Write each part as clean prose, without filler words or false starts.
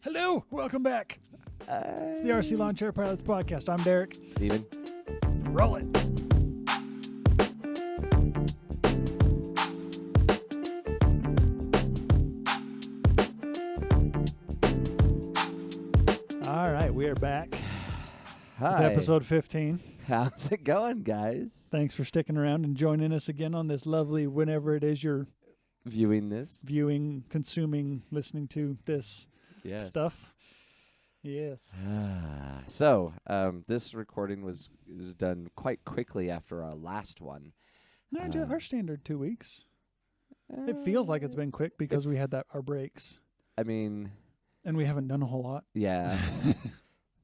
Hello, welcome back. It's the RC Lawn Chair Pilots Podcast. I'm Derek. Steven. Roll it. All right, we are back. Hi. With episode 15. How's it going, guys? Thanks for sticking around and joining us again on this lovely, whenever it is you're viewing this, consuming, listening to this stuff. Yes. So, this recording was done quite quickly after our last one. No, our standard 2 weeks. It feels like it's been quick because we had our breaks. I mean... And we haven't done a whole lot. Yeah.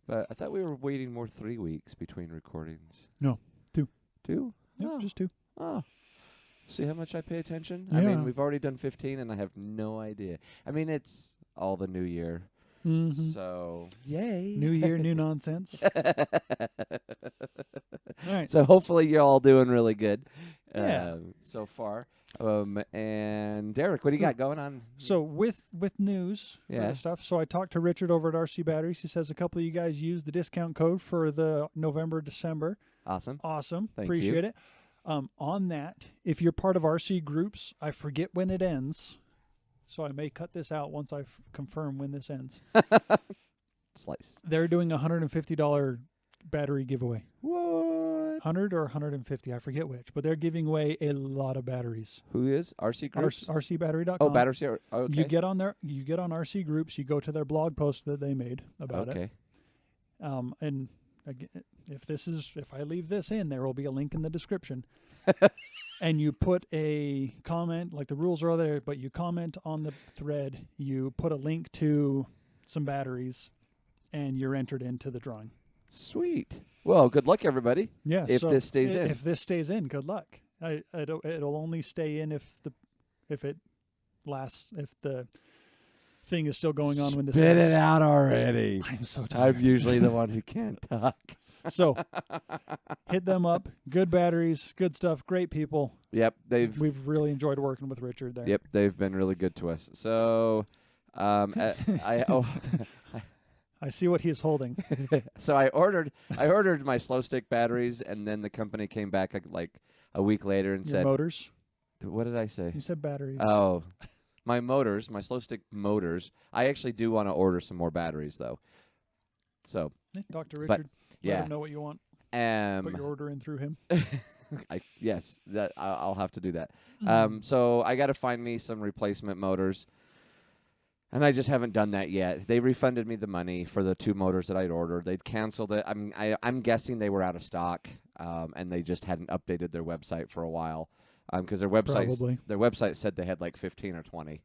But I thought we were waiting more 3 weeks between recordings. No, 2. 2? Yep, just 2. Oh. See how much I pay attention? Yeah. I mean, we've already done 15, and I have no idea. I mean, it's all the new year. Mm-hmm. So, yay. New year, new nonsense. All right. So hopefully you're all doing really good so far. And Derek, what do you got going on? So with news stuff, so I talked to Richard over at RC Batteries. He says a couple of you guys used the discount code for the November, December. Awesome. Thank Appreciate it. On that, if you're part of RC groups, I forget when it ends, so I may cut this out once I confirm when this ends. Slice. They're doing a $150 battery giveaway. What? 100 or 150, I forget which, but they're giving away a lot of batteries. Who is RC Groups? RCbattery.com. Oh, battery. Okay. You get on RC Groups, you go to their blog post that they made about it. And again, if I leave this in, there will be a link in the description. And you put a comment, like the rules are there, but you comment on the thread, you put a link to some batteries, and you're entered into the drawing. Sweet. Well, good luck, everybody. Yeah. If this stays in. If this stays in, good luck. It'll only stay in if the thing is still going on when this Spit ends. it out already. I'm so tired. I'm usually the one who can't talk. So, hit them up. Good batteries, good stuff, great people. Yep, we've really enjoyed working with Richard there. Yep, they've been really good to us. So, I see what he's holding. So I ordered my slow stick batteries, and then the company came back like a week later and said motors. What did I say? You said batteries. Oh, my motors, my slow stick motors. I actually do want to order some more batteries though. So talk to Richard. Let yeah, him know what you want. Put your order in through him. Yes, that I'll have to do that. Mm. So I got to find me some replacement motors. And I just haven't done that yet. They refunded me the money for the 2 motors that I'd ordered. They'd canceled it. I'm guessing they were out of stock, and they just hadn't updated their website for a while, because their website said they had like 15 or 20.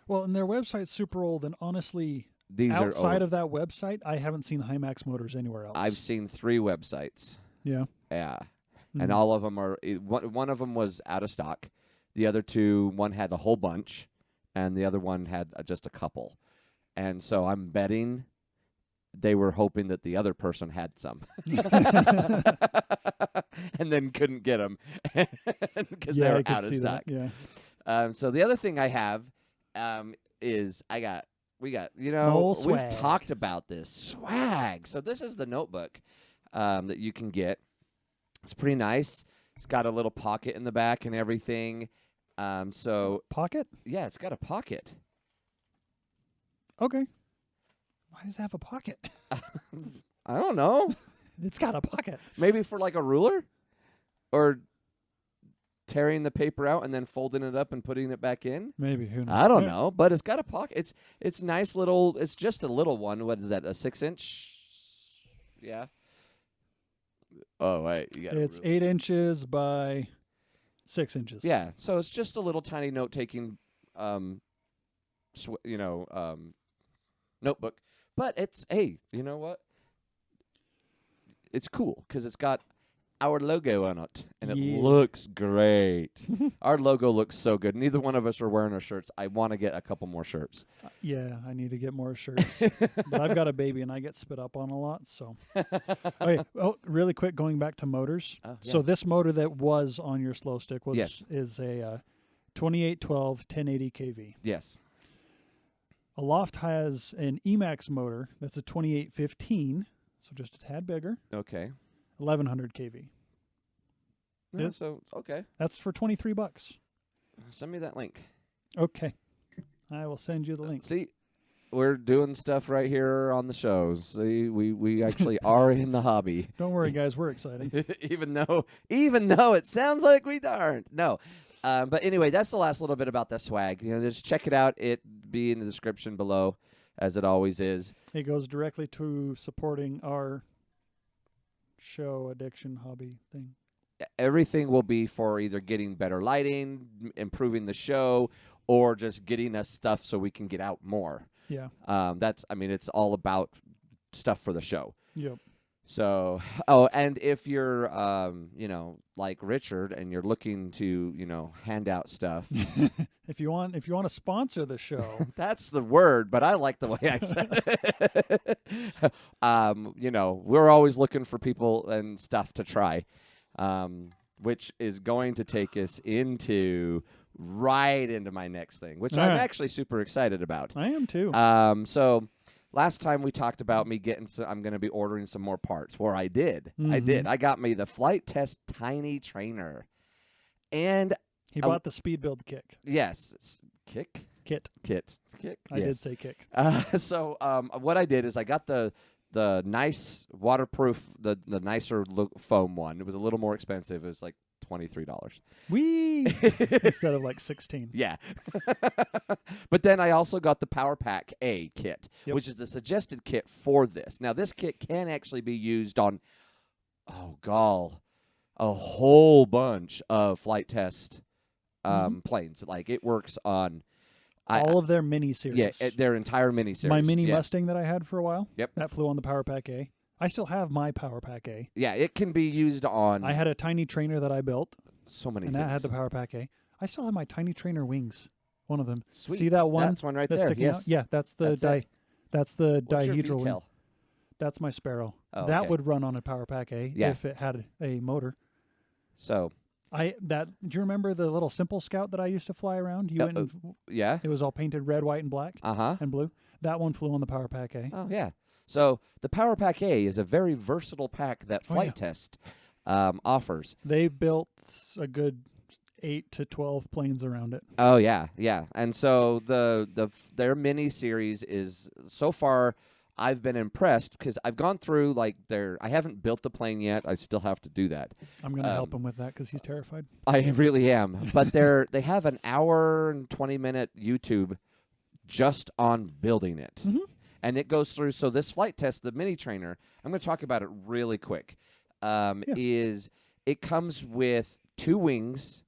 Well, and their website's super old, and honestly, These outside are of that website, I haven't seen Hymax motors anywhere else. I've seen 3 websites. Yeah. Yeah. Mm-hmm. And all of them are one of them was out of stock. The other 2, one had a whole bunch, and the other one had just a couple. And so I'm betting they were hoping that the other person had some. And then couldn't get them because they were out of stock. Yeah. So the other thing I have is we've talked about this swag. So this is the notebook that you can get. It's pretty nice. It's got a little pocket in the back and everything. Pocket? Yeah, it's got a pocket. Okay. Why does it have a pocket? I don't know. It's got a pocket. Maybe for like a ruler? Or tearing the paper out and then folding it up and putting it back in? Maybe. Who knows? I don't know, but it's got a pocket. It's nice little, it's just a little one. What is that, a 6-inch? Yeah. Oh, wait. It's 8 inches by 6 inches. Yeah, so it's just a little tiny note-taking, notebook. But it's, hey, you know what? It's cool because it's got our logo on it, and it looks great. Our logo looks so good. Neither one of us are wearing our shirts. I want to get a couple more shirts. Yeah, I need to get more shirts. But I've got a baby, and I get spit up on a lot. So, okay. Oh, really quick, going back to motors. Yeah. So this motor that was on your slow stick is a 2812 1080 kV. Yes. Aloft has an Emax motor that's a 2815, so just a tad bigger. Okay. 1100 kV. Yeah, so okay. That's for $23. Send me that link. Okay. I will send you the link. See, we're doing stuff right here on the show. See, we actually are in the hobby. Don't worry, guys. We're excited. even though it sounds like we aren't. No. But anyway, that's the last little bit about the swag. Just check it out. It be in the description below, as it always is. It goes directly to supporting our show addiction hobby thing. Everything will be for either getting better lighting, improving the show, or just getting us stuff so we can get out more. Yeah. It's all about stuff for the show. Yep. So, and if you're, like Richard, and you're looking to, hand out stuff. if you want to sponsor the show. That's the word, but I like the way I said it. We're always looking for people and stuff to try, which is going to take us right into my next thing, which I'm actually super excited about. I am too. So last time we talked about me I'm going to be ordering some more parts. Where I did. I got me the FliteTest Tiny Trainer. And he bought the speed build kick. Yes. Kit. I did say kick. So what I did is I got the nice waterproof, the nicer foam one. It was a little more expensive. It was like $23. Instead of like 16. Yeah. But then I also got the Power Pack A kit, which is the suggested kit for this. Now, this kit can actually be used on, a whole bunch of FliteTest planes. Like, it works on all of their mini series. Yeah, their entire mini series. My mini Mustang that I had for a while. Yep. That flew on the Power Pack A. I still have my Power Pack A. Yeah, it can be used on. I had a tiny trainer that I built. So many and things. That had the Power Pack A. I still have my tiny trainer wings. One of them. Sweet. See that one? That's one right that's there. Sticking Yes. out? Yeah, that's the That's the dihedral wing. That's my Sparrow. Oh, that would run on a Power Pack A if it had a motor. So. Do you remember the little Simple Scout that I used to fly around? Yeah. It was all painted red, white, and black. And blue. That one flew on the Power Pack A. Oh yeah. So the Power Pack A is a very versatile pack that FliteTest offers. They built a good 8 to 12 planes around it. Oh yeah. And so their mini series is so far. I've been impressed because I've gone through I haven't built the plane yet. I still have to do that. I'm going to help him with that because he's terrified. I really am. But they have an hour and 20-minute YouTube just on building it. Mm-hmm. And it goes through. So this FliteTest, the mini trainer, I'm going to talk about it really quick. Is it comes with 2 wings,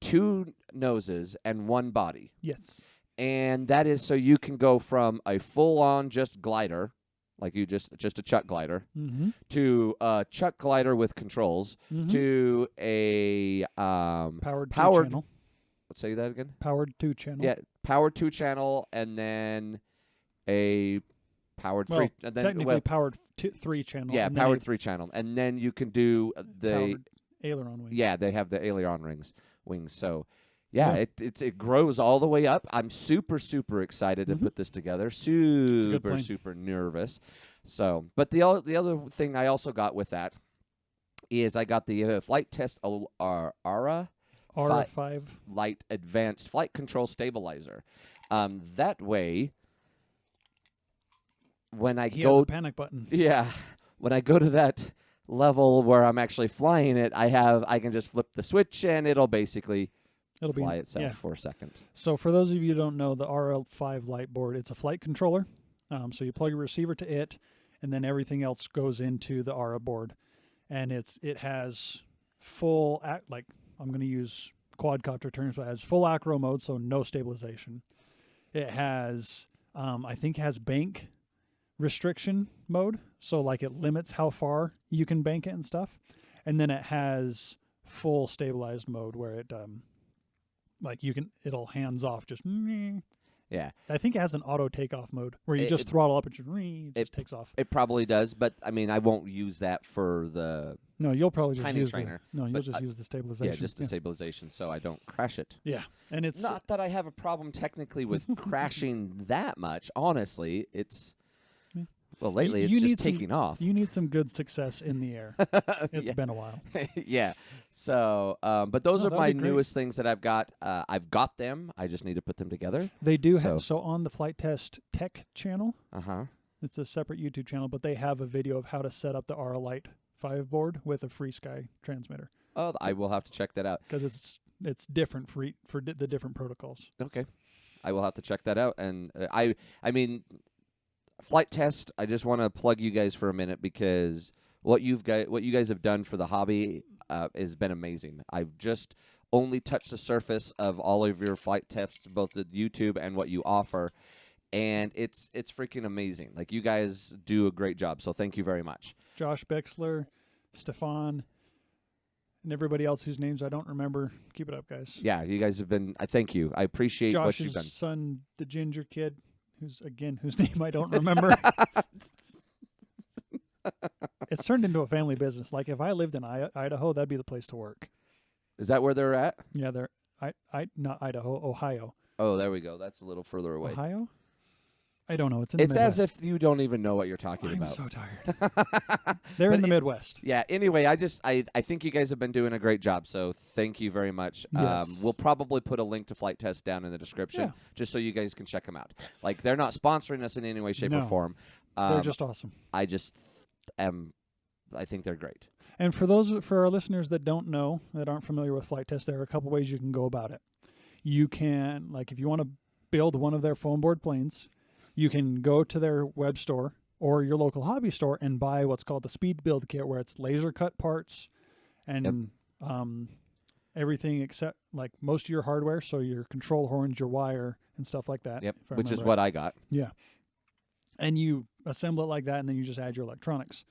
2 noses, and 1 body. Yes. And that is so you can go from a full-on just glider, like you just a chuck glider, to a chuck glider with controls, to a powered 2-channel. Let's say that again. Powered 2-channel. Yeah, powered 2-channel, and then a powered 3. And then, technically powered 3-channel. Yeah, powered 3-channel, and then you can do the powered aileron wings. Yeah, they have the aileron wings. So. Yeah, it grows all the way up. I'm super excited to put this together. Super nervous. So, but the other thing I also got with that is I got the FliteTest Aura 5 Light Advanced Flight Control Stabilizer. That way, when I has a panic button. Yeah, when I go to that level where I'm actually flying it, I can just flip the switch and it'll basically. It'll fly itself for a second. So for those of you who don't know, the RL5 light board, it's a flight controller. So you plug your receiver to it, and then everything else goes into the Aura board. And it has full, I'm going to use quadcopter terms, but it has full acro mode, so no stabilization. It has, I think it has bank restriction mode, so it limits how far you can bank it and stuff. And then it has full stabilized mode where it... it'll hands off just. Yeah. I think it has an auto takeoff mode where you just throttle up and it just takes off. It probably does, but I won't use that for the No, you'll probably just tiny use trainer. you'll just use the stabilization. Yeah, just the stabilization, so I don't crash it. Yeah, and it's Not that I have a problem technically with crashing that much. Honestly, it's well lately it's just taking off. You need some good success in the air. It's been a while. Yeah. So, but those are my be great. newest things that I've got. I've got them. I just need to put them together. They do have on the FliteTest Tech channel. It's a separate YouTube channel, but they have a video of how to set up the RLite 5 board with a FreeSky transmitter. Oh, I will have to check that out because it's different for the different protocols. Okay, I will have to check that out. And I mean, FliteTest. I just want to plug you guys for a minute because what you guys have done for the hobby has been amazing. I've just only touched the surface of all of your FliteTests, both the YouTube and what you offer. And it's freaking amazing. Like, you guys do a great job, so thank you very much. Josh Bexler, Stefan, and everybody else whose names I don't remember. Keep it up, guys. Yeah, you guys have been. I thank you. I appreciate what you've done. Josh's son, the ginger kid, whose name I don't remember. It's turned into a family business. Like, if I lived in Idaho, that'd be the place to work. Is that where they're at? Yeah, they're not Idaho, Ohio. Oh, there we go. That's a little further away. Ohio? I don't know. It's as if you don't even know what you're talking about. I'm so tired. They're in the Midwest. Yeah. Anyway, I think you guys have been doing a great job. So thank you very much. Yes. We'll probably put a link to FliteTest down in the description, just so you guys can check them out. Like, they're not sponsoring us in any way, shape, or form. They're just awesome. I think they're great. And for our listeners that don't know, that aren't familiar with FliteTest, there are a couple ways you can go about it. You can, like, if you want to build one of their Foamboard planes, you can go to their web store or your local hobby store and buy what's called the speed build kit, where it's laser cut parts and everything except, like, most of your hardware, so your control horns, your wire, and stuff like that. Yep, which is what I got. Yeah. And you assemble it like that, and then you just add your electronics.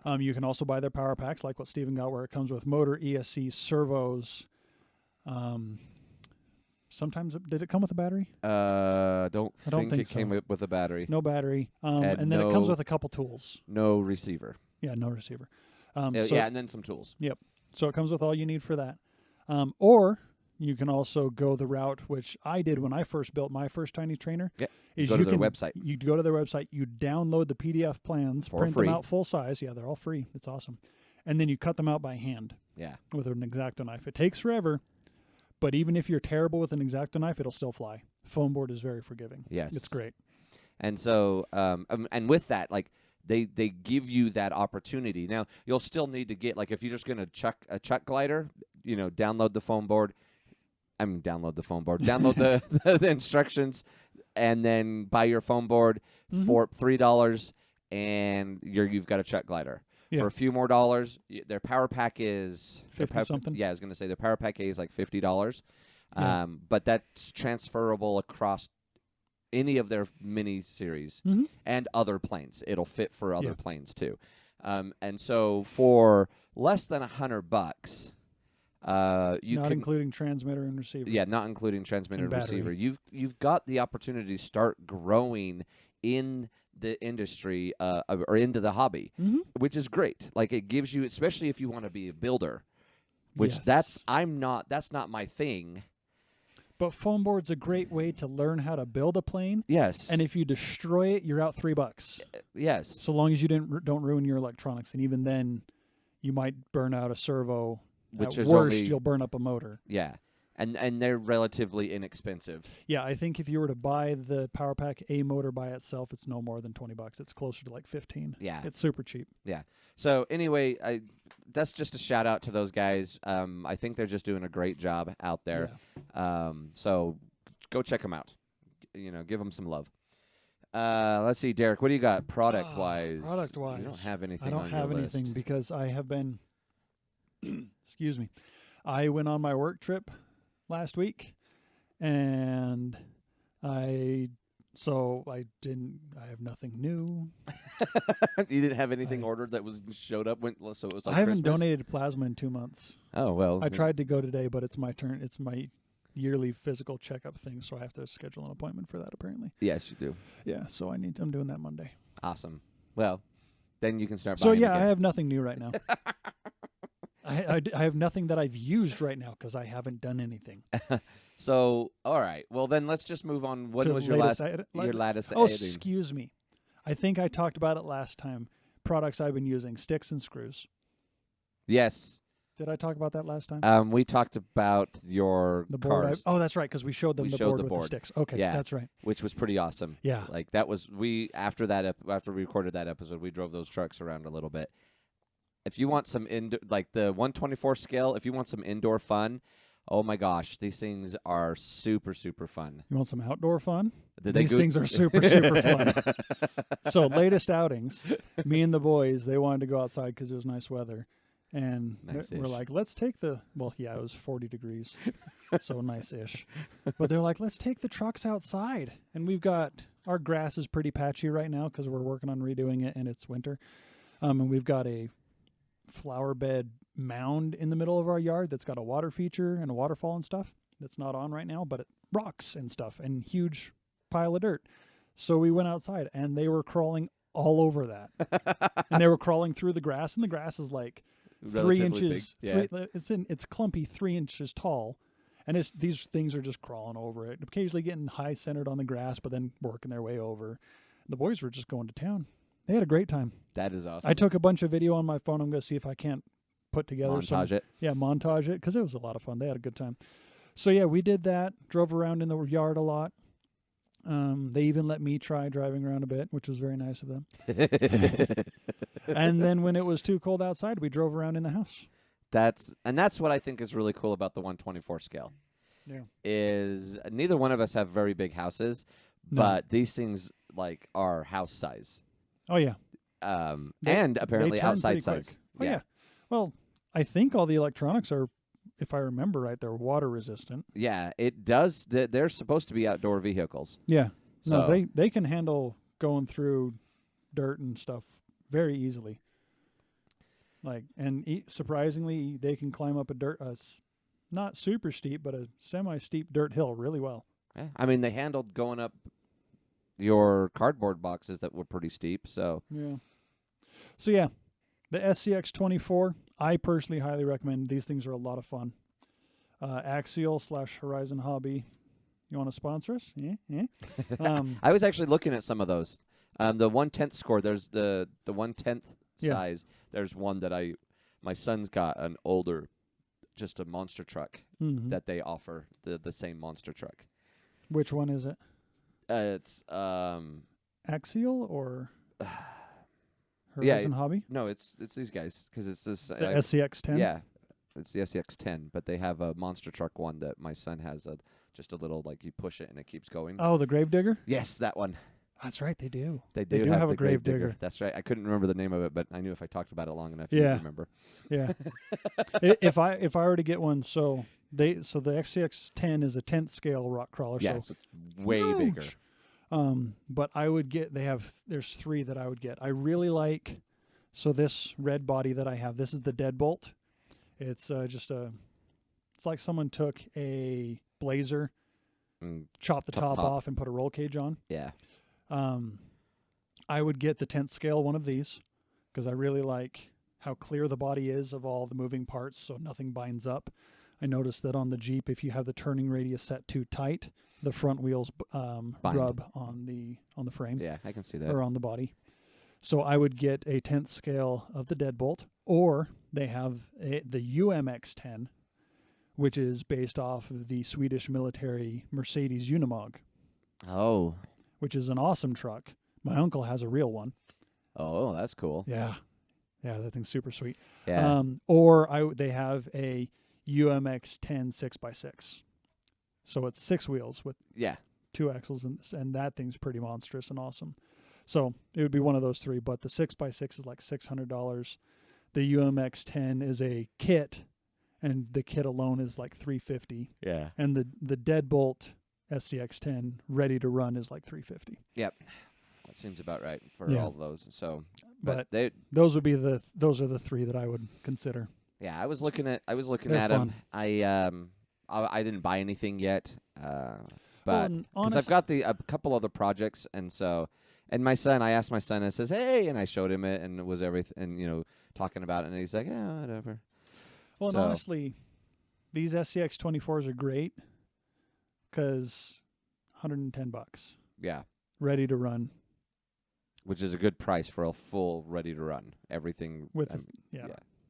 You can also buy their power packs, like what Steven got, where it comes with motor, ESC, servos. Sometimes did it come with a battery? I don't think it came with a battery. No battery. And then it comes with a couple tools. No receiver. Yeah, no receiver. And then some tools. Yep. So it comes with all you need for that. Or you can also go the route, which I did when I first built my first tiny trainer. Yeah. Go to their website. You go to their website, you download the PDF plans, print them out full size. Yeah, they're all free. It's awesome. And then you cut them out by hand. Yeah. With an X-Acto knife. It takes forever, but even if you're terrible with an X-Acto knife, it'll still fly. Foamboard is very forgiving. Yes. It's great. And so, and with that, like, they give you that opportunity. Now, you'll still need to get, like, if you're just going to chuck a chuck glider, download the Foamboard. Download the instructions, and then buy your Foamboard for $3, and you've got a chuck glider. Yeah. For a few more dollars, their power pack is $50-something. Yeah, I was going to say their power pack is like $50. Yeah. But that's transferable across any of their mini series and other planes. It'll fit for other planes too. And so for less than $100. Not including transmitter and receiver. Yeah, not including transmitter and receiver. You've got the opportunity to start growing in the industry or into the hobby, which is great. Like, it gives you, especially if you want to be a builder, which that's not my thing. But Foamboard's a great way to learn how to build a plane. Yes. And if you destroy it, you're out $3. Yes. So long as you don't ruin your electronics, and even then, you might burn out a servo. Which at worst, you'll burn up a motor. Yeah, and they're relatively inexpensive. Yeah, I think if you were to buy the Power Pack A motor by itself, it's no more than $20. It's closer to like $15. Yeah, it's super cheap. Yeah. So anyway, that's just a shout out to those guys. I think they're just doing a great job out there. Yeah. So go check them out. Give them some love. Let's see, Derek. What do you got product wise? Product wise, you don't have anything. I don't have anything because I have been. Excuse me. I went on my work trip last week, and I have nothing new. You didn't have anything ordered that showed up so it was on I haven't Christmas? donated plasma in 2 months. Oh, well. I tried to go today, but it's my turn. It's my yearly physical checkup thing, so I have to schedule an appointment for that apparently. Yes, you do. Yeah, so I'm doing that Monday. Awesome. Well, then you can start buying. So yeah, I have nothing new right now. I have nothing that I've used right now because I haven't done anything. So, all right. Well, then let's just move on. When was your latest? Oh, excuse me. I think I talked about it last time. Products I've been using: sticks and screws. Yes. Did I talk about that last time? We talked about the board. cars. That's right, because we showed them the board with the sticks. Okay, yeah, that's right. Which was pretty awesome. Yeah, like that was after we recorded that episode, we drove those trucks around a little bit. If you want some like the 124 scale, if you want some indoor fun, oh my gosh, these things are super super fun. You want some outdoor fun? These things are super super fun. So latest outings, me and the boys, they wanted to go outside because it was nice weather. And we're like, let's take it was 40 degrees, so nice-ish. But they're like, let's take the trucks outside. And our grass is pretty patchy right now because we're working on redoing it and it's winter. And we've got a flower bed mound in the middle of our yard that's got a water feature and a waterfall and stuff that's not on right now, but rocks and stuff and huge pile of dirt. So we went outside and they were crawling all over that. And they were crawling through the grass, and the grass is like 3 inches. Big. Yeah. It's clumpy, 3 inches tall, and these things are just crawling over it. Occasionally getting high centered on the grass, but then working their way over. The boys were just going to town. They had a great time. That is awesome. I took a bunch of video on my phone. I'm going to see if I can't put together montage it. Yeah, montage it because it was a lot of fun. They had a good time. So yeah, we did that. Drove around in the yard a lot. They even let me try driving around a bit, which was very nice of them. And then when it was too cold outside, we drove around in the house. That's what I think is really cool about the 124 scale. Yeah. Is neither one of us have very big houses, but these things like are house size. Oh yeah. And apparently outside size. Oh yeah. Well, I think all the electronics are, if I remember right, they're water resistant. Yeah, it does. They're supposed to be outdoor vehicles. Yeah. So no, they can handle going through dirt and stuff very easily. Like, and surprisingly, they can climb up not super steep, but a semi-steep dirt hill really well. Yeah. I mean, they handled going up your cardboard boxes that were pretty steep. So yeah. So yeah, the SCX24, I personally highly recommend. These things are a lot of fun. Axial/Horizon Hobby. You want to sponsor us? Yeah. I was actually looking at some of those. The 1/10 score. There's the 1/10 size. There's one that my son's got an older, just a monster truck that they offer the same monster truck. Which one is it? It's Axial or Horizon Hobby? No, it's these guys because it's this the SCX10. Yeah, it's the SCX10, but they have a monster truck one that my son has just a little like you push it and it keeps going. Oh, the Gravedigger? Yes, that one. That's right, they do. They do have a Gravedigger. That's right. I couldn't remember the name of it, but I knew if I talked about it long enough, you'd remember. Yeah. If I were to get one, so the XCX10 is a 10th scale rock crawler. Yes, so it's way bigger. But I would get. There's 3 that I would get. I really like. So this red body that I have, this is the Deadbolt. It's it's like someone took a Blazer, chopped the top off, and put a roll cage on. Yeah. I would get the 10th scale one of these because I really like how clear the body is of all the moving parts, so nothing binds up. I noticed that on the Jeep, if you have the turning radius set too tight, the front wheels rub on the frame. Yeah, I can see that. Or on the body. So I would get a 10th scale of the Deadbolt, or they have the UMX-10, which is based off of the Swedish military Mercedes Unimog. Oh. Which is an awesome truck. My uncle has a real one. Oh, that's cool. Yeah. Yeah, that thing's super sweet. Yeah. They have a UMX-10 6x6. So it's 6 wheels with 2 axles, and that thing's pretty monstrous and awesome. So it would be one of those 3, but the 6x6 is like $600. The UMX-10 is a kit, and the kit alone is like $350. Yeah. And the Deadbolt SCX-10 ready to run is like $350. Yep. That seems about right for all of those. So, but those are the 3 that I would consider. Yeah, I was looking at They're them. I didn't buy anything yet, but because I've got a couple other projects, and my son, I asked my son, and I says, hey, and I showed him it, and it was everything, and talking about it, and he's like, yeah, whatever. Well, and honestly, these SCX 24s are great because $110. Yeah. Ready to run. Which is a good price for a full ready to run. Everything.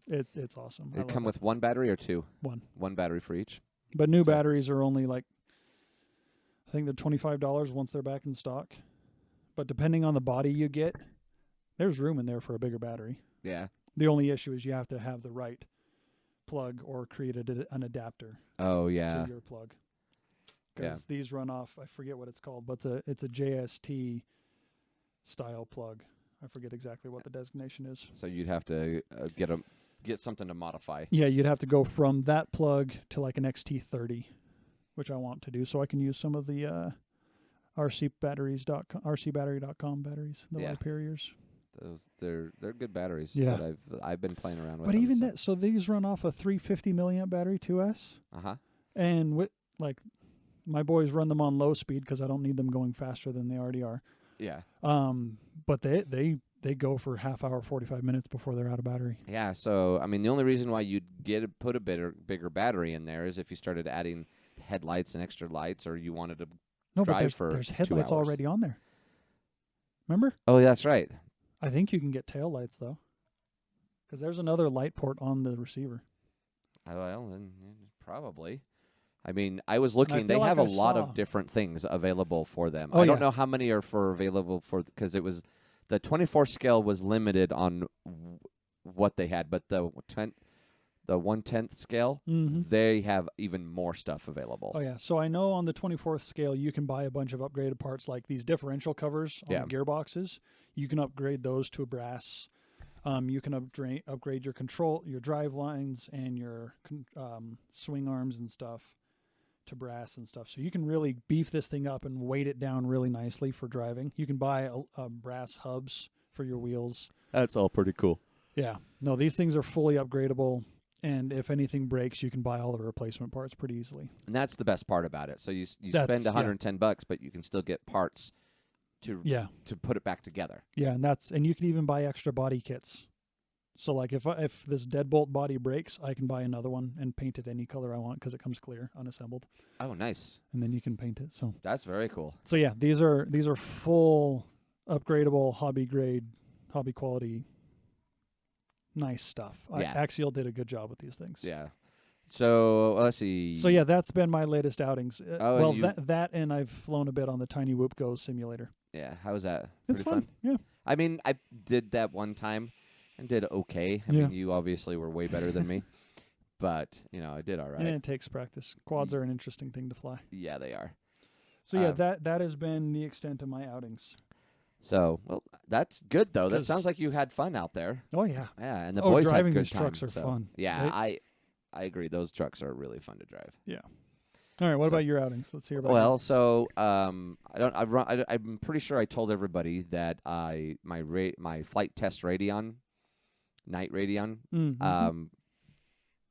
It's awesome. It come with one battery or two? One. One battery for each. But new batteries are only like, I think they're $25 once they're back in stock. But depending on the body you get, there's room in there for a bigger battery. Yeah. The only issue is you have to have the right plug or create an adapter. Oh, yeah. To your plug. Because these run off, I forget what it's called, but it's a JST style plug. I forget exactly what the designation is. So you'd have to get something to modify. Yeah, you'd have to go from that plug to like an XT30, which I want to do, so I can use some of the rcbatteries.com batteries, the Hyperiors. They're good batteries. Yeah, that I've been playing around with. But even that, so these run off a 350 milliamp battery 2S. And my boys run them on low speed because I don't need them going faster than they already are. Yeah. But they go for half hour, 45 minutes before they're out of battery. Yeah. So I mean, the only reason why you'd put a bigger battery in there is if you started adding headlights and extra lights, or you wanted to drive for 2 hours. There's headlights already on there. Remember? Oh, that's right. I think you can get tail lights though, because there's another light port on the receiver. Well, then probably. I mean, I was looking. They have a lot of different things available for them. I don't know how many are available for, because it was the 24 scale was limited on what they had, but the 1/10 scale, they have even more stuff available. Oh yeah, so I know on the 24th scale you can buy a bunch of upgraded parts like these differential covers on the gearboxes. You can upgrade those to a brass. You can upgrade your your drive lines and your swing arms and stuff to brass and stuff. So you can really beef this thing up and weight it down really nicely for driving. You can buy brass hubs for your wheels. That's all pretty cool. Yeah. No, these things are fully upgradable. And if anything breaks, you can buy all the replacement parts pretty easily. And that's the best part about it. So you spend $110, but you can still get parts to put it back together. Yeah, and you can even buy extra body kits. So like if this deadbolt body breaks, I can buy another one and paint it any color I want because it comes clear, unassembled. Oh, nice. And then you can paint it. So that's very cool. So yeah, these are full upgradable hobby grade, hobby quality. Nice stuff. Yeah. Axial did a good job with these things. Yeah. So let's see. So yeah, that's been my latest outings. That and I've flown a bit on the Tiny Whoop Go simulator. Yeah. How was that? It's fun. Yeah. I mean, I did that one time and did okay. I mean, you obviously were way better than me, but I did all right. And it takes practice. Quads are an interesting thing to fly. Yeah, they are. So yeah, that has been the extent of my outings. So, well, that's good, though. That sounds like you had fun out there. Oh, yeah. Yeah, and the boys driving had good these trucks are fun. Yeah, I agree. Those trucks are really fun to drive. Yeah. All right, what about your outings? Let's hear about Well, so I'm pretty sure I told everybody that my FliteTest Radian, Night Radian,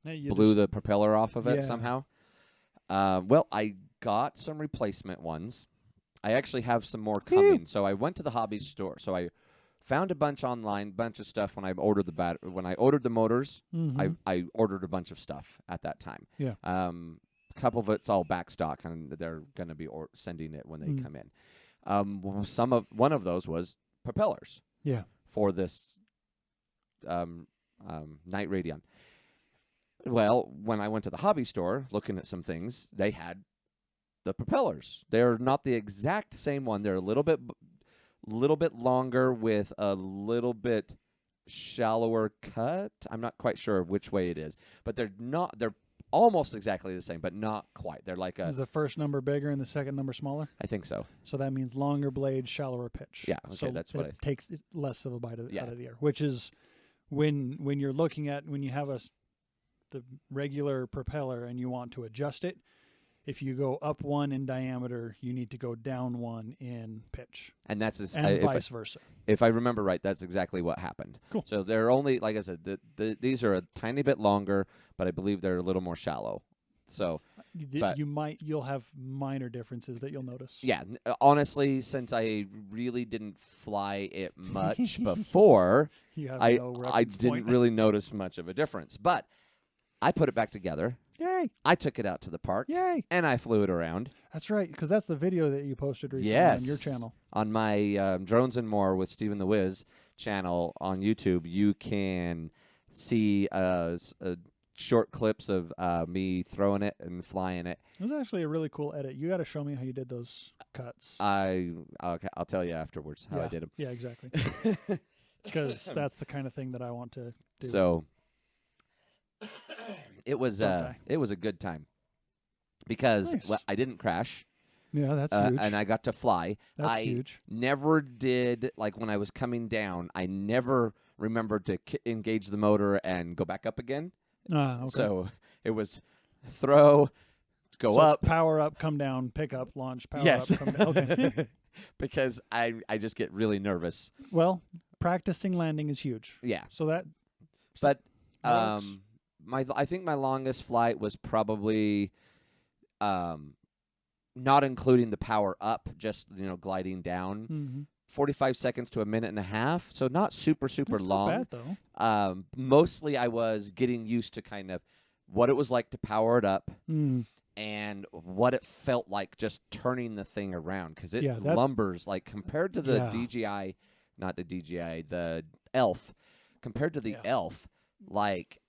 blew the propeller off of it somehow. Well, I got some replacement ones. I actually have some more coming. So I went to the hobby store. So I found a bunch online, bunch of stuff when I ordered when I ordered the motors. I ordered a bunch of stuff at that time. Yeah. A couple of it's all back stock, and they're going to be sending it when they come in. One of those was propellers. Yeah. For this Night Radian. Well, when I went to the hobby store looking at some things, they had the propellers. They're not the exact same one. They're a little bit longer with a little bit shallower cut. I'm not quite sure which way it is, but they're almost exactly the same, but not quite. They're like is the first number bigger and the second number smaller? I think so. So that means longer blade, shallower pitch. Yeah, okay, so that's what it takes less of a bite out of the air, which is when you're looking at when you have the regular propeller and you want to adjust it. If you go up one in diameter, you need to go down one in pitch. And that's vice versa. If I remember right, that's exactly what happened. Cool. So they're only, like I said, these are a tiny bit longer, but I believe they're a little more shallow. So you'll have minor differences that you'll notice. Yeah, honestly, since I really didn't fly it much before, I didn't really notice much of a difference. But I put it back together. Yay! I took it out to the park. Yay! And I flew it around. That's right, because that's the video that you posted recently on your channel. On my Drones and More with Stephen the Wiz channel on YouTube, you can see short clips of me throwing it and flying it. It was actually a really cool edit. You got to show me how you did those cuts. I'll tell you afterwards how I did them. Yeah, exactly. Because that's the kind of thing that I want to do. So it was a good time because I didn't crash. Yeah, that's huge. And I got to fly. That's huge. Never did, like when I was coming down, I never remembered to engage the motor and go back up again. Okay. So it was throw, go up. Power up, come down, pick up, launch, power up, come down. Okay. Because I just get really nervous. Well, practicing landing is huge. Yeah. So that. But I think my longest flight was probably not including the power up, just gliding down. 45 seconds to a minute and a half, so not super long. Not bad though. Mostly I was getting used to kind of what it was like to power it up and what it felt like just turning the thing around, because it lumbers like compared to the DJI, not the DJI, the Elf, compared to the Elf, like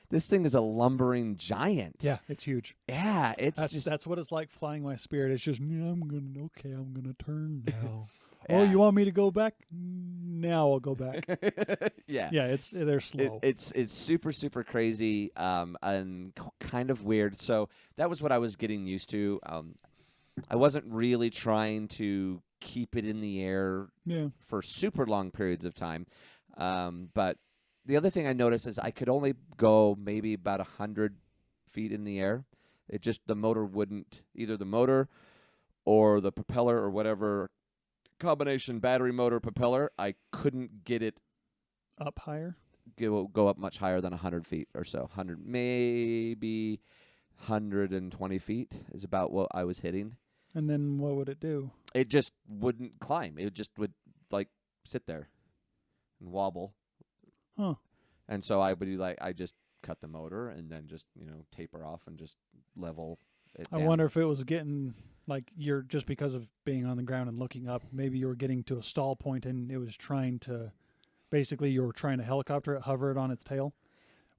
this thing is a lumbering giant. Yeah, it's huge. Yeah, that's what it's like flying my Spirit. It's just I'm gonna turn now. Oh, you want me to go back? Now I'll go back. Yeah, they're slow. It's super crazy and kind of weird. So that was what I was getting used to. I wasn't really trying to keep it in the air for super long periods of time, but. The other thing I noticed is I could only go maybe about 100 feet in the air. The motor wouldn't, either the motor or the propeller or whatever combination battery motor propeller, I couldn't get it up higher. Go up much higher than 100 feet or so. 100, maybe 120 feet is about what I was hitting. And then what would it do? It just wouldn't climb. It just would like sit there and wobble. Huh. And so I would do I just cut the motor and then just, taper off and just level it down. I wonder if it was getting you're just because of being on the ground and looking up, maybe you were getting to a stall point and it was trying to you were trying to helicopter it, hover it on its tail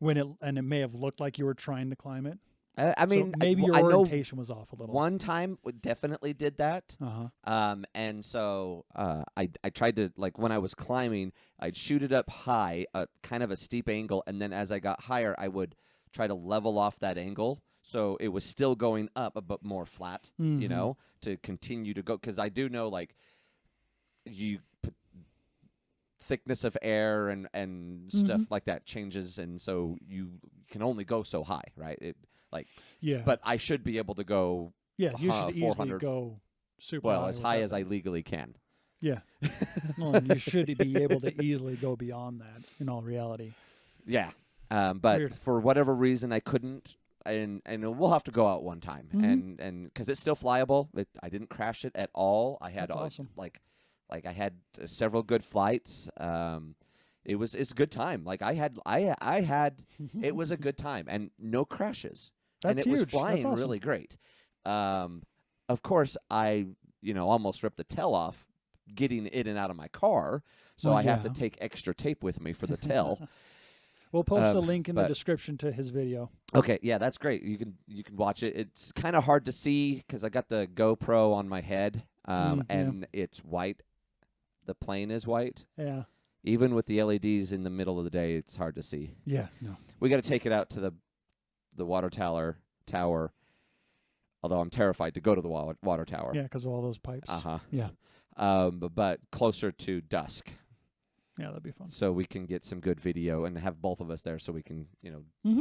and it may have looked like you were trying to climb it. I mean, so maybe your orientation was off a little. One time we definitely did that. And so I tried to, when I was climbing, I'd shoot it up high, kind of a steep angle, and then as I got higher, I would try to level off that angle so it was still going up, but more flat, to continue to go. Because I do know, you put thickness of air and stuff like that changes, and so you can only go so high, right? But I should be able to go. Yeah, you should easily go super high. Well, as high as I legally can. Yeah. Well, you should be able to easily go beyond that. In all reality. Yeah, but Weird. For whatever reason, I couldn't, and we'll have to go out one time, and because it's still flyable. I didn't crash it at all. I had awesome. I had several good flights. It's a good time. I had it was a good time and no crashes. That's and it huge. was flying That's awesome. really great. Of course, I almost ripped the tail off getting in and out of my car, so I have to take extra tape with me for the tail. We'll post a link in the description to his video. Okay, yeah, that's great. You can watch it. It's kind of hard to see because I got the GoPro on my head, and it's white. The plane is white. Yeah. Even with the LEDs in the middle of the day, it's hard to see. Yeah, no. We got to take it out to the water tower. Although I'm terrified to go to the water tower. Yeah, because of all those pipes. Yeah. But closer to dusk. Yeah, that'd be fun. So we can get some good video and have both of us there, so we can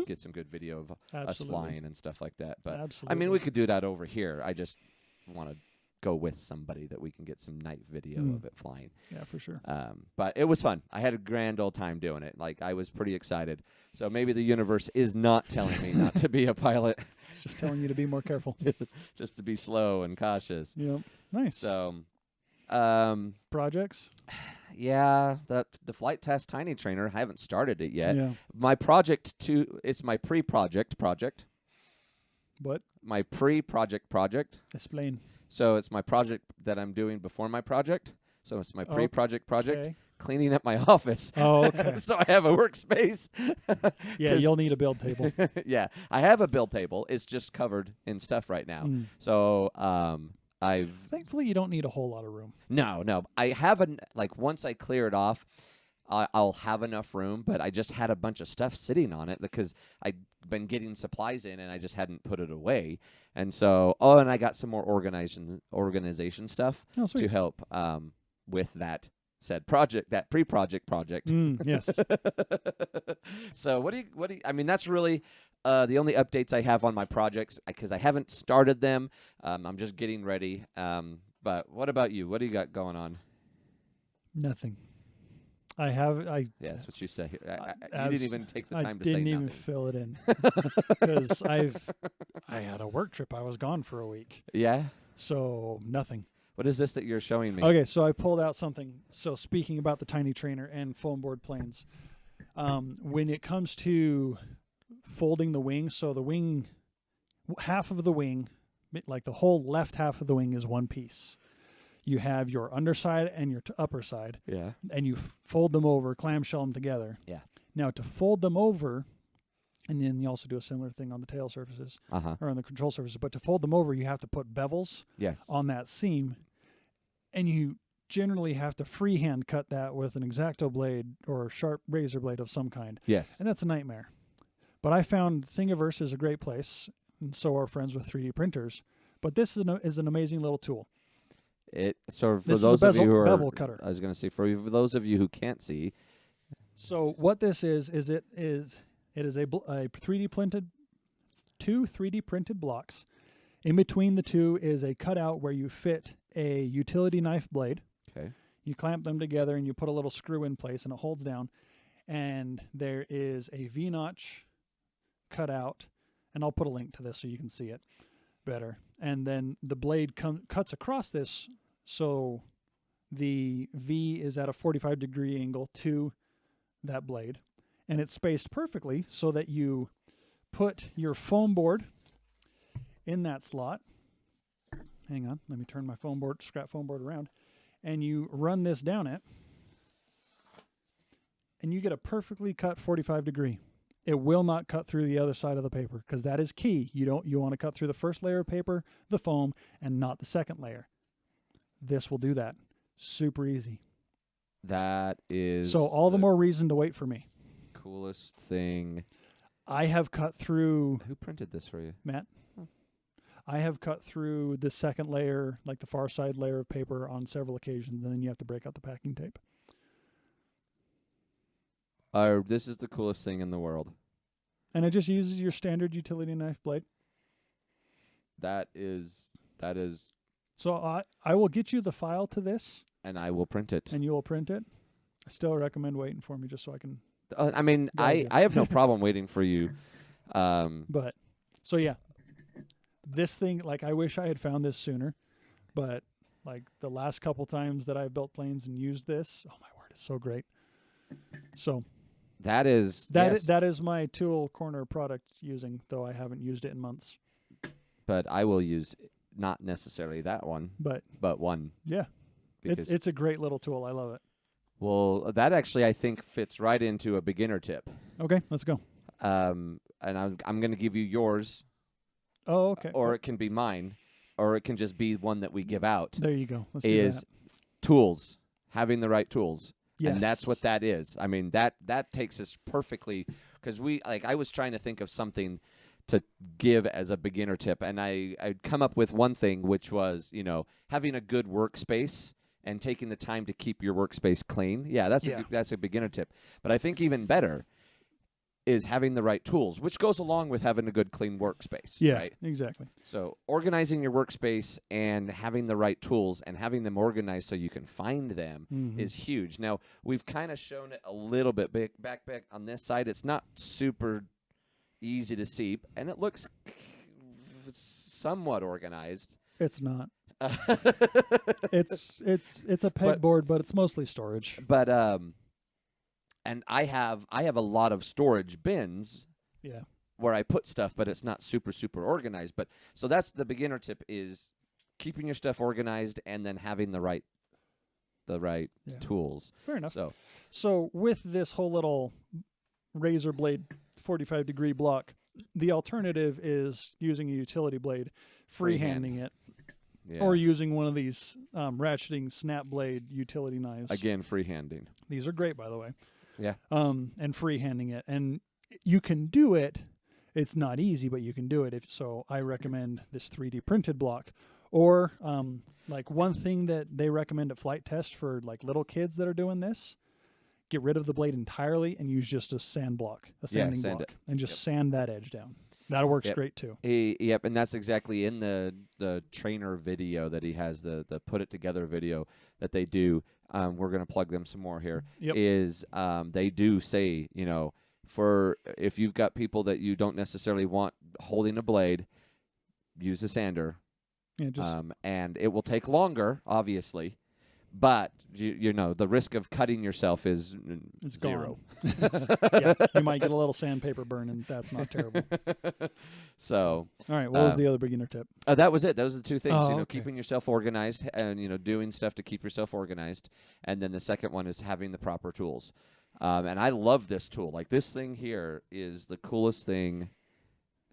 get some good video of us flying and stuff like that. But absolutely. I mean, we could do that over here. I just want to go with somebody that we can get some night video of it flying. Yeah, for sure. But it was fun. I had a grand old time doing it. I was pretty excited. So maybe the universe is not telling me not to be a pilot. It's just telling you to be more careful. Just to be slow and cautious. Yep. Nice. So, projects? Yeah, the FliteTest Tiny Trainer. I haven't started it yet. Yeah. My project it's my pre-project project. What? My pre-project project. Explain. So it's my project that I'm doing before my project. So it's my pre-project project. Okay. Cleaning up my office. Oh, okay. So I have a workspace. Yeah, you'll need a build table. Yeah, I have a build table. It's just covered in stuff right now. So Thankfully, you don't need a whole lot of room. No. I have once I clear it off, I'll have enough room. But I just had a bunch of stuff sitting on it because I'd been getting supplies in and I just hadn't put it away. And so, and I got some more organization stuff to help with that said project, that pre-project project. Yes. So what do you, I mean, that's really the only updates I have on my projects because I haven't started them. I'm just getting ready. But what about you? What do you got going on? Nothing. Yeah, that's what you say here. You didn't even take the time to say nothing. I didn't even fill it in because I had a work trip. I was gone for a week. Yeah. So nothing. What is this that you're showing me? Okay, so I pulled out something. So speaking about the Tiny Trainer and Foamboard planes, when it comes to folding the wing, so the wing, half of the wing, like the whole left half of the wing is one piece. You have your underside and your upper side. Yeah. And you fold them over, clamshell them together. Yeah. Now to fold them over, and then you also do a similar thing on the tail surfaces or on the control surfaces. But to fold them over, you have to put bevels on that seam, and you generally have to freehand cut that with an X-Acto blade or a sharp razor blade of some kind. Yes. And that's a nightmare. But I found Thingiverse is a great place, and so are friends with 3D printers. But this is an amazing little tool. For those of you who are bevel cutter. I was going to say for those of you who can't see. So what this is a 3D printed, 2 3D printed blocks. In between the two is a cutout where you fit a utility knife blade. Okay. You clamp them together and you put a little screw in place and it holds down. And there is a V-notch cutout, and I'll put a link to this so you can see it better. And then the blade cuts across this, so the V is at a 45-degree angle to that blade. And it's spaced perfectly so that you put your foam board in that slot. Hang on, let me turn my scrap foam board around. And you run this down it, and you get a perfectly cut 45-degree. It will not cut through the other side of the paper because that is key. You want to cut through the first layer of paper, the foam, and not the second layer. This will do that. Super easy. That is so all the more reason to wait for me. Coolest thing. I have cut through. Who printed this for you? Matt. I have cut through the second layer, like the far side layer of paper on several occasions, and then you have to break out the packing tape. This is the coolest thing in the world. And it just uses your standard utility knife blade. That is. So I will get you the file to this. And I will print it. And you will print it. I still recommend waiting for me just so I can. I mean, I have no problem waiting for you. But, so yeah. This thing, like, I wish I had found this sooner. But, like, the last couple times that I've built planes and used this, oh my word, it's so great. So. That is my tool corner product using, though I haven't used it in months. But I will use not necessarily that one, but one. Yeah, it's a great little tool. I love it. Well, that actually I think fits right into a beginner tip. Okay, let's go. And I'm going to give you yours. Oh, okay. Or it can be mine, or it can just be one that we give out. There you go. Let's do that. Tools, having the right tools. Yes. And that's what that is. I mean, that takes us perfectly, because I was trying to think of something to give as a beginner tip, and I'd come up with one thing, which was, having a good workspace and taking the time to keep your workspace clean. Yeah, that's a beginner tip. But I think even better is having the right tools, which goes along with having a good, clean workspace. Yeah, right? Exactly. So organizing your workspace and having the right tools and having them organized so you can find them is huge. Now, we've kind of shown it a little bit back on this side. It's not super easy to see, and it looks somewhat organized. It's not. It's a pegboard, but it's mostly storage. But and I have a lot of storage bins. Yeah. Where I put stuff, but it's not super organized. But so that's the beginner tip: is keeping your stuff organized and then having the right tools. Fair enough. So with this whole little razor blade 45-degree block, the alternative is using a utility blade, freehanding it, or using one of these ratcheting snap blade utility knives. Again, freehanding. These are great, by the way. Yeah. And freehanding it, and you can do it. It's not easy, but you can do it. So I recommend this 3D printed block. Or like one thing that they recommend at FliteTest for like little kids that are doing this, get rid of the blade entirely and use just a sanding block, and just sand that edge down. That works great too. Yep, and that's exactly in the trainer video that he has, the put it together video that they do. We're going to plug them some more here. Yep. Is they do say, for if you've got people that you don't necessarily want holding a blade, use a sander. Yeah, and it will take longer, obviously, but you know the risk of cutting yourself is zero. Yeah, you might get a little sandpaper burn, and that's not terrible. So, all right, what was the other beginner tip? That was it. Those are the two things. Okay. Keeping yourself organized, and doing stuff to keep yourself organized. And then the second one is having the proper tools. And I love this tool. Like this thing here is the coolest thing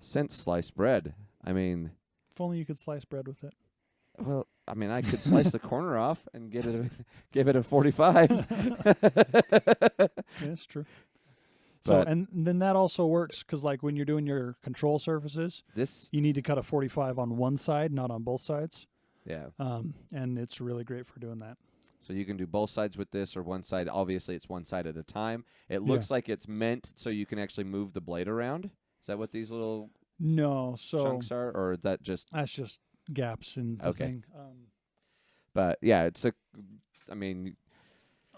since sliced bread. I mean, if only you could slice bread with it. Well, I mean, I could slice the corner off and give it a 45. Yeah, that's true. So, and then that also works because, like, when you're doing your control surfaces, you need to cut a 45 on one side, not on both sides. Yeah. And it's really great for doing that. So you can do both sides with this, or one side. Obviously, it's one side at a time. It looks like it's meant so you can actually move the blade around. Is that what these little chunks are, or is that just that's just gaps in the thing? But yeah,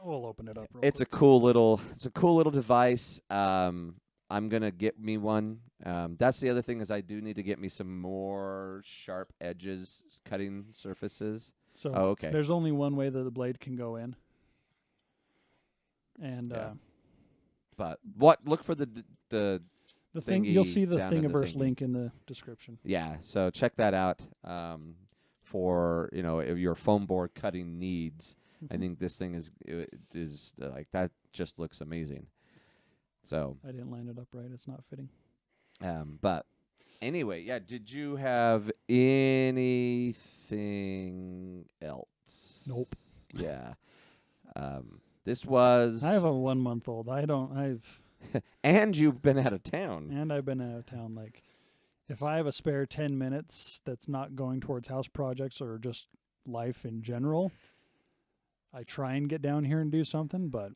we'll open it up. It's a cool little device. I'm gonna get me one. That's the other thing is I do need to get me some more sharp edges, cutting surfaces. So there's only one way that the blade can go in. And but look for the thing. You'll see the Thingiverse link in the description. Yeah, so check that out for if your foam board cutting needs. I think this thing is like that. Just looks amazing. So I didn't line it up right. It's not fitting. But anyway, yeah. Did you have anything else? Nope. Yeah. This was. I have a 1-month-old. And you've been out of town. And I've been out of town. Like, if I have a spare 10 minutes that's not going towards house projects or just life in general, I try and get down here and do something, but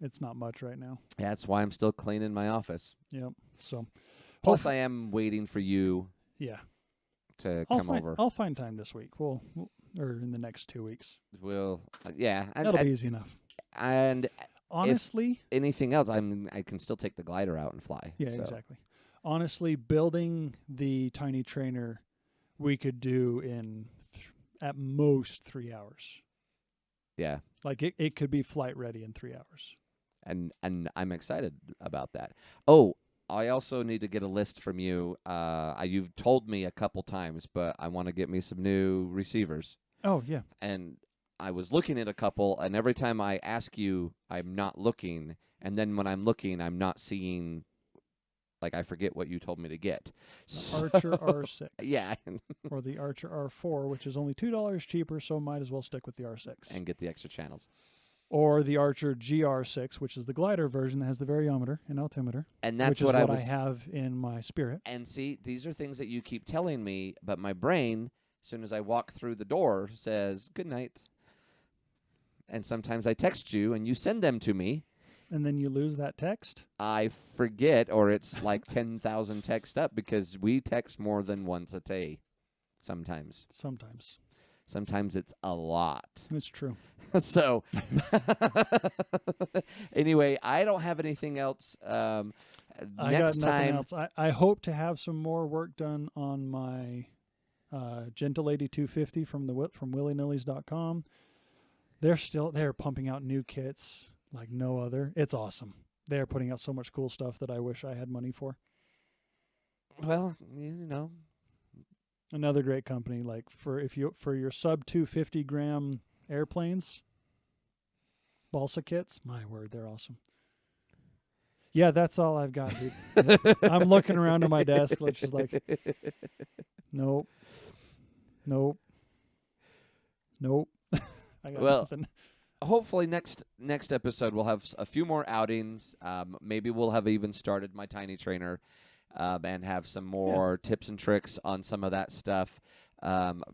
it's not much right now. Yeah, that's why I'm still cleaning my office. Yep. So, plus I am waiting for you. Yeah. To come over. I'll find time this week. Or in the next 2 weeks. That'll be easy enough. And honestly, anything else, I can still take the glider out and fly. Yeah, exactly. Honestly, building the tiny trainer, we could do in at most 3 hours. Yeah. Like it could be flight ready in 3 hours. And I'm excited about that. Oh, I also need to get a list from you. You've told me a couple times, but I want to get me some new receivers. Oh, yeah. And I was looking at a couple, and every time I ask you, I'm not looking. And then when I'm looking, I'm not seeing, like I forget what you told me to get. Archer R6. Yeah. Or the Archer R4, which is only $2 cheaper, so might as well stick with the R6. And get the extra channels. Or the Archer GR6, which is the glider version that has the variometer and altimeter. And that's what I have in my Spirit. And see, these are things that you keep telling me, but my brain, as soon as I walk through the door, says, good night. And sometimes I text you, and you send them to me. And then you lose that text? I forget, or it's like 10,000 text up, because we text more than once a day sometimes. Sometimes it's a lot. It's true. So, anyway, I don't have anything else. I got nothing else. I hope to have some more work done on my Gentle Lady 250 from willynillys.com. They're pumping out new kits like no other. It's awesome. They're putting out so much cool stuff that I wish I had money for. Well, you know, another great company, like for your sub 250 gram airplanes, balsa kits. My word, they're awesome. Yeah, that's all I've got, dude. I'm looking around at my desk, which is like, nope. I got nothing. Hopefully next episode we'll have a few more outings. Maybe we'll have even started my tiny trainer, and have some more tips and tricks on some of that stuff.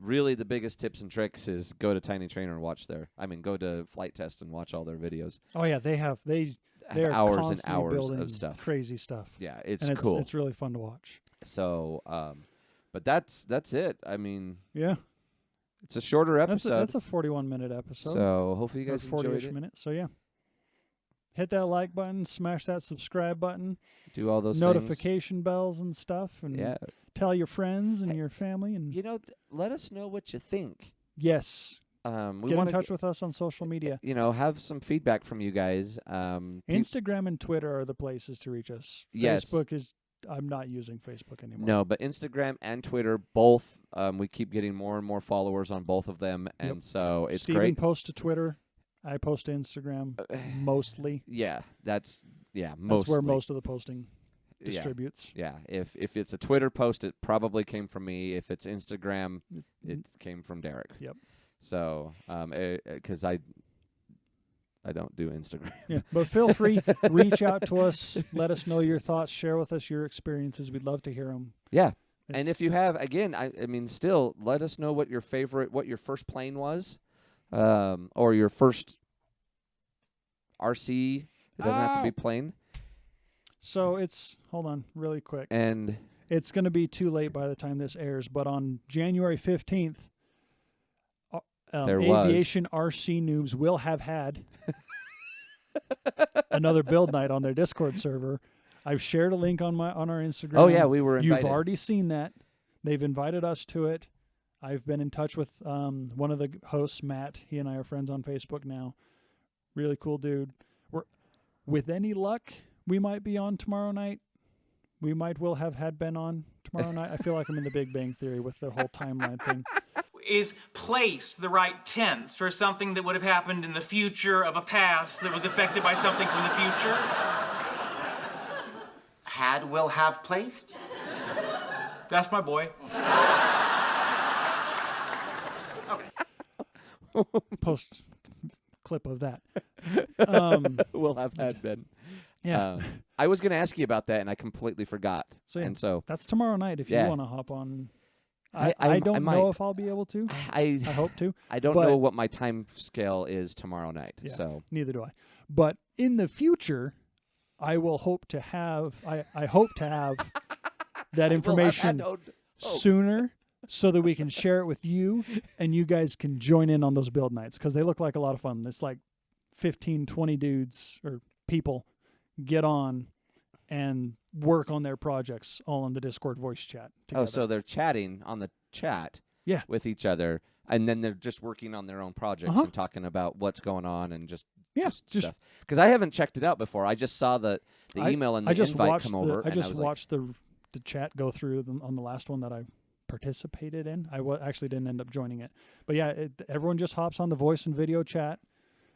Really, the biggest tips and tricks is go to Tiny Trainer and go to FliteTest and watch all their videos. Oh yeah, they're hours and hours of stuff, crazy stuff. Yeah, it's cool. It's really fun to watch. So, but that's it. I mean, yeah. It's a shorter episode. That's a 41-minute episode. So hopefully you guys enjoyed 40-ish minutes. So yeah, hit that like button, smash that subscribe button, do all those notification bells and stuff, and tell your friends and your family. And let us know what you think. Yes, we get in touch with us on social media. Have some feedback from you guys. Instagram and Twitter are the places to reach us. Yes. Facebook is. I'm not using Facebook anymore. No, but Instagram and Twitter, both, we keep getting more and more followers on both of them, and so it's Steven great. posts to Twitter. I post to Instagram mostly. Yeah, that's mostly. That's where most of the posting distributes. Yeah. If it's a Twitter post, it probably came from me. If it's Instagram, it came from Derek. Yep. So, because I don't do Instagram. Yeah, but feel free, reach out to us, let us know your thoughts, share with us your experiences. We'd love to hear them. Yeah, and if you have, again, I mean, still, let us know what your first plane was, or your first RC. It doesn't have to be plane. So hold on, really quick. And it's going to be too late by the time this airs, but on January 15th, Aviation RC Noobs will have had another build night on their Discord server. I've shared a link on our Instagram. Oh yeah, we were invited. You've already seen that. They've invited us to it. I've been in touch with one of the hosts, Matt. He and I are friends on Facebook now. Really cool dude. With any luck, we might be on tomorrow night. We might will have had been on tomorrow night. I feel like I'm in the Big Bang Theory with the whole timeline thing. Is place the right tense for something that would have happened in the future of a past that was affected by something from the future? Had will have placed? That's my boy. Okay. Post clip of that. We'll have had been. Yeah. I was going to ask you about that, and I completely forgot. So that's tomorrow night if you want to hop on. I don't might. know if I'll be able to. I hope to. I don't know what my time scale is tomorrow night. Yeah, so neither do I. But in the future, I will hope to have. I hope to have that information sooner, so that we can share it with you, and you guys can join in on those build nights because they look like a lot of fun. It's like 15, 20 dudes or people get on and work on their projects all in the Discord voice chat together. Oh, so they're chatting on the chat with each other, and then they're just working on their own projects and talking about what's going on and just stuff. Because I haven't checked it out before. I just saw the email and the invite come over. I just watched the chat go through on the last one that I participated in. I actually didn't end up joining it. But yeah, everyone just hops on the voice and video chat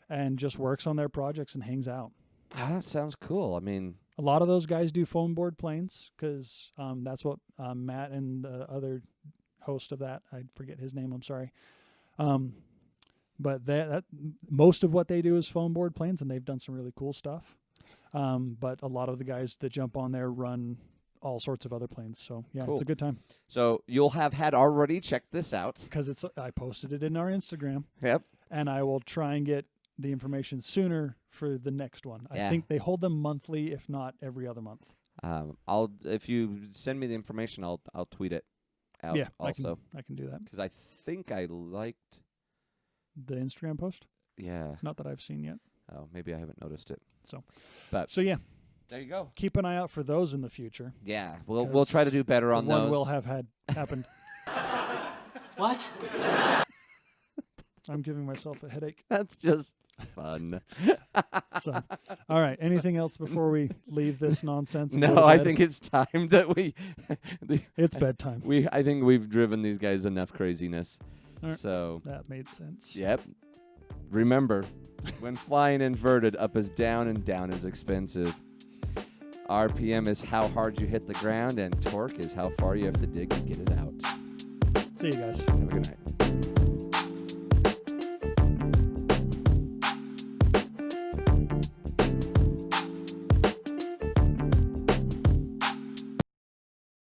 and just works on their projects and hangs out. That sounds cool. I mean, a lot of those guys do Foamboard planes because that's what Matt and the other host of that, I forget his name, I'm sorry. But that most of what they do is Foamboard planes, and they've done some really cool stuff. But a lot of the guys that jump on there run all sorts of other planes. So, yeah, cool. It's a good time. So you'll have had already checked this out. Because I posted it in our Instagram. Yep. And I will try and get the information sooner for the next one. I think they hold them monthly, if not every other month. If you send me the information, I'll tweet it out. Yeah, also I can do that because I think I liked the Instagram post. Yeah, not that I've seen yet. Oh, maybe I haven't noticed it. So yeah, there you go. Keep an eye out for those in the future. Yeah, we'll try to do better on those. One will have had happened. What? I'm giving myself a headache. That's just fun. So, all right. Anything else before we leave this nonsense? And go No, to I bed? think it's time that we. It's bedtime. I think we've driven these guys enough craziness. All right. So. That made sense. Yep. Remember, when flying inverted, up is down and down is expensive. RPM is how hard you hit the ground, and torque is how far you have to dig to get it out. See you guys. Have a good night.